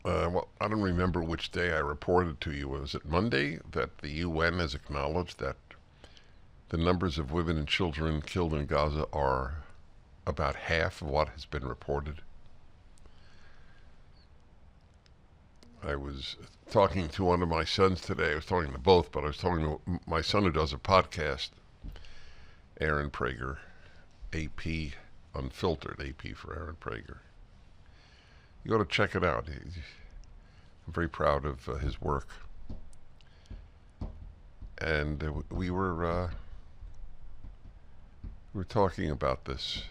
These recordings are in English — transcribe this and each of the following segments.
Well, I don't remember which day I reported to you. Was it Monday that the UN has acknowledged that the numbers of women and children killed in Gaza are about half of what has been reported? I was talking to one of my sons today. I was talking to both, but I was talking to my son who does a podcast, Aaron Prager, AP Unfiltered, AP for Aaron Prager. You ought to check it out. I'm very proud of his work. And we were talking about this.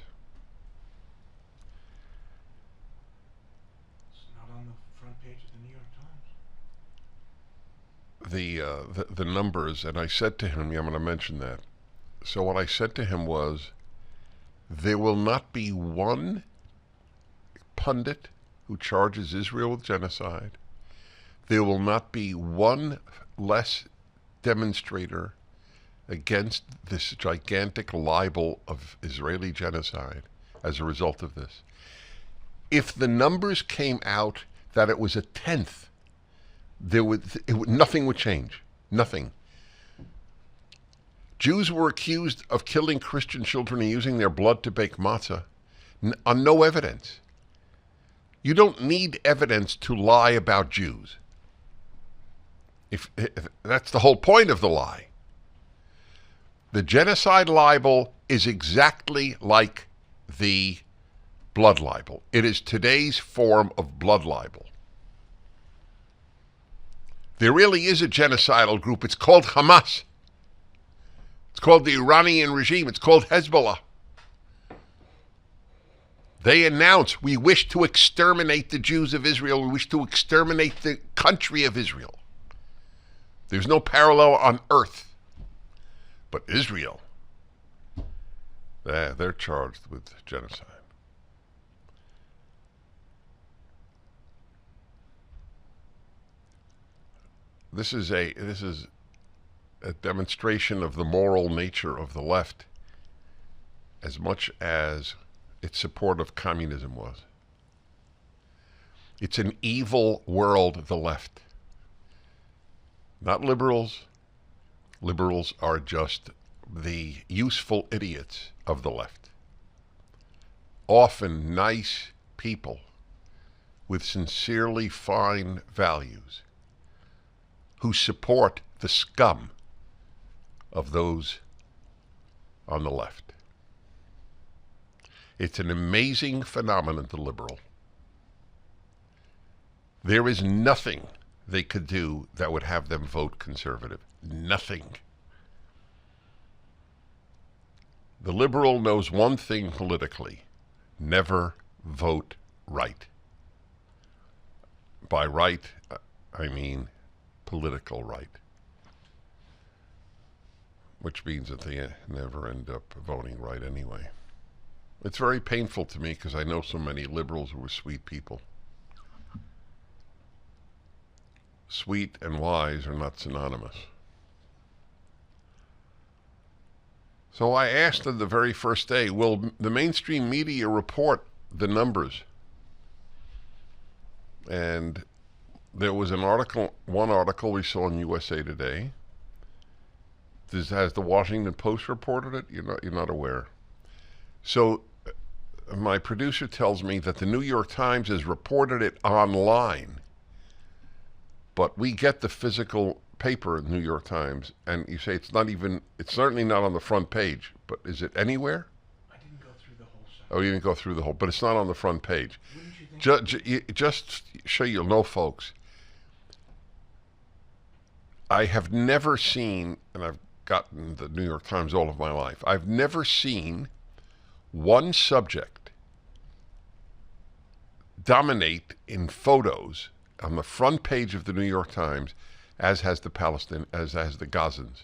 It's not on the front page of the New York Times. The numbers, and I said to him, yeah, I'm going to mention that. So what I said to him was, there will not be one pundit who charges Israel with genocide. There will not be one less demonstrator against this gigantic libel of Israeli genocide as a result of this. If the numbers came out that it was a tenth, nothing would change. Nothing. Jews were accused of killing Christian children and using their blood to bake matzah on no evidence. You don't need evidence to lie about Jews. If that's the whole point of the lie. The genocide libel is exactly like the blood libel. It is today's form of blood libel. There really is a genocidal group. It's called Hamas. It's called the Iranian regime. It's called Hezbollah. They announce, we wish to exterminate the Jews of Israel. We wish to exterminate the country of Israel. There's no parallel on earth. But Israel, they're charged with genocide. This is a demonstration of the moral nature of the left as much as its support of communism was. It's an evil world, the left. Not liberals. Liberals are just the useful idiots of the left. Often nice people with sincerely fine values who support the scum of those on the left. It's an amazing phenomenon, the liberal. There is nothing they could do that would have them vote conservative. Nothing. The liberal knows one thing politically: never vote right. By right, I mean political right, which means that they never end up voting right anyway. It's very painful to me because I know so many liberals who are sweet people. Sweet and wise are not synonymous. So I asked them the very first day, will the mainstream media report the numbers? And there was one article we saw in USA Today. Has the Washington Post reported it? You're not aware. So my producer tells me that the New York Times has reported it online. But we get the physical paper in the New York Times, and you say it's certainly not on the front page, but is it anywhere? I didn't go through the whole section. Oh, you didn't go through the whole, but it's not on the front page. Wouldn't you think? Just so you'll know, folks, I have never seen, and I've gotten the New York Times all of my life, I've never seen one subject dominate in photos on the front page of the New York Times as has the Gazans.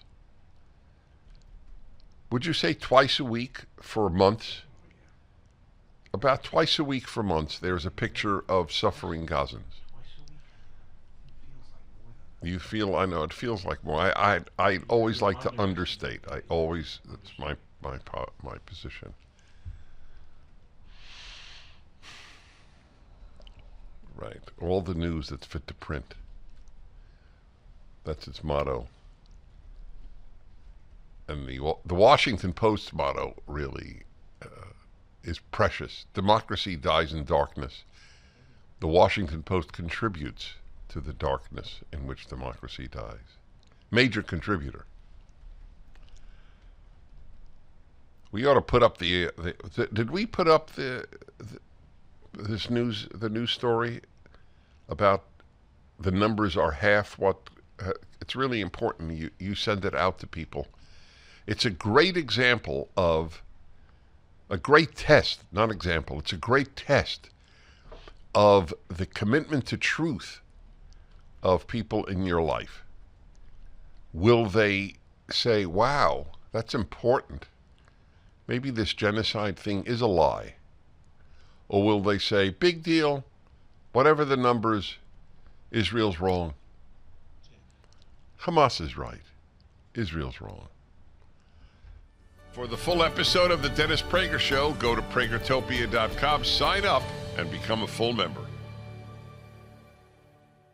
Would you say twice a week for months? About twice a week for months, there's a picture of suffering Gazans. You feel, I know, it feels like more. I always like to understate. That's my position. Right. All the news that's fit to print. That's its motto. And the Washington Post's motto really is precious. Democracy dies in darkness. The Washington Post contributes to the darkness in which democracy dies. Major contributor. We ought to put up did we put up the news story about the numbers are half what? It's really important you send it out to people. It's a great example of a great test, not example. It's a great test of the commitment to truth of people in your life. Will they say, wow, that's important. Maybe this genocide thing is a lie. Or will they say, big deal, whatever the numbers, Israel's wrong. Hamas is right. Israel's wrong. For the full episode of the Dennis Prager Show, go to pragertopia.com, sign up, and become a full member.